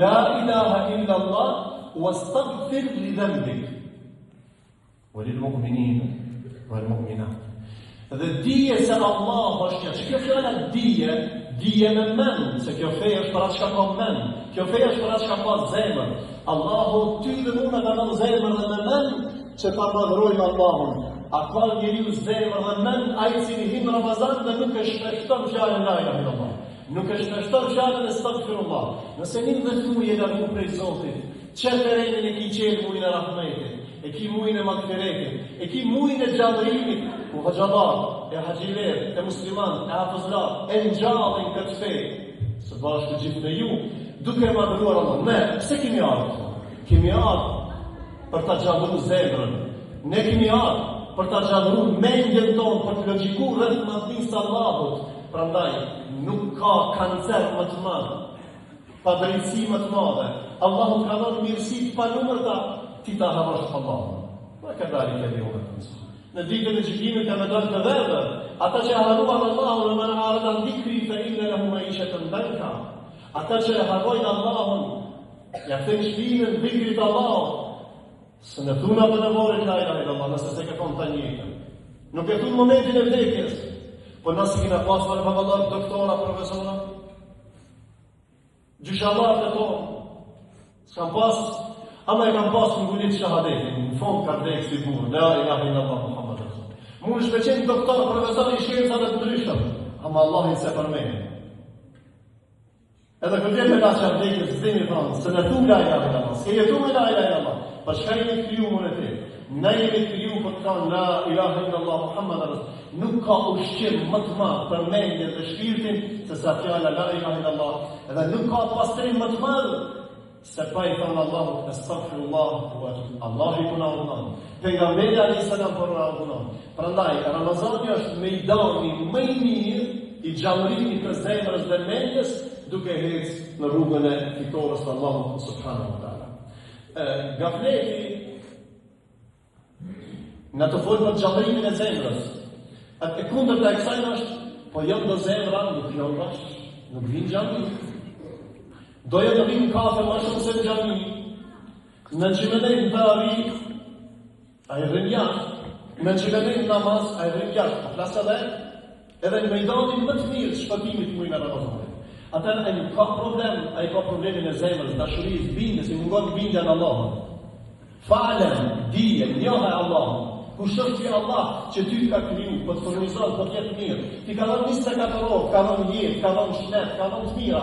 la ilaha illa Allah wastaghfir li dhanbik walil mu'minin wal mu'minat. Dhe dije se Allah është që kjo fjala dije me men, se kjo fe është për atë çka ka men, kjo fe është për atë çka ka zemër. Allahu ty dhe mua ka dhënë zemër dhe me men që ta madhrojmë Allahun. A ka njeriu zemër dhe men ai i cili hyn Ramazan dhe nuk e shpeshton fjalën la ilaha illallah, nuk e shpeshton fjalën astaghfirullah. Nëse një vetëm je largu prej Zotit, çerterenin e ki qelë mujnë e rahmetit, e ki mujnë e magfiretit, e ki mujnë e gjallërimit, u haqabar, e haqiler, e musliman, e hafëzlar, e ngjallin këtë fe, së bashkë gjithë me ju, duke e madhruar Allah. Ne, pse kemi ardhur? Kemi ardhur për ta gjallëruar zemrën. Ne kemi ardhur për ta gjallëruar mendjen tonë, për të logjikuar rreth madhnisë së Allahut. Prandaj nuk ka kancer më të madh, pa drejtësi më të madhe. Allahu ka dhënë mirësi të panumërta, ti ta harrosh Allahun. Wa kadhalika al-yawma tunsa. Në ditën e gjykimit ka më dalë të verdhë, ata që harruan Allahun dhe man arada an dhikri fa inna lahu ma'ishatan danka. Ata që harrojnë Allahun, ja kthen shpinën dhikrit Allahut. Së në thuna për nevojë la ilaha illallah, nëse se ka thonë ta njëjtën. Nuk e thun momentin e vdekjes, po nëse kena pas për baballar, doktora, profesora, gjyshallarët e tonë, s'kam pas, ama e kam pas në ngulit shahadetin, në fond ka vdekë si burë, la ilaha illallah Muhammed Rasul. Mu në shpeqen doktor, profesor i shkencave të ndryshëm, ama Allahin se përmeni. Edhe këtë me la që vdekjes, zdemi thonë, se në tu la ilaha illallah, s'ke jetu me la ilaha illallah, për shka jemi të kriju më në te. Ne jemi të kriju për të thonë, la ilaha illallah Muhammed Rasul. Nuk ka ushqim më të madh për mendjen dhe shpirtin se sa fjala la ilaha illallah. Edhe nuk ka pastrim më të madh se pa i thonë Allahu astaghfirullah wa Allah i puna unon. Pejgamberi alayhis salam puna unon. Prandaj Ramazani është mejdani më i mirë i gjallërimit të zemrës dhe mendjes duke ecë në rrugën e fitores të Allahut subhanahu wa taala. Gafleti në të folë për gjallërimin e zemrës. E kundërta e kësaj është, po jo do zemra, nuk lën bash, nuk vin xhami. Doja të vinë kafe më shumë se në xhami. Në xhimenet në tavi, ai rrin jashtë. Në xhimenet namaz, ai rrin jashtë. Flas edhe në mejdanin më të mirë shpëtimit mujnë në Ramazanit. Atër ai nuk ka problem, ai ka problemin e zemrës, dashurisë, bindjes, i mungon bindja në Allahun. Fa'lam, dije, njohë e Allahun. Kush është ti Allah që ty ka kriju, po të furnizon, po të jetë mirë. Ti ka dhënë 24 orë, ka dhënë jetë, ka dhënë shnet, ka dhënë të mira.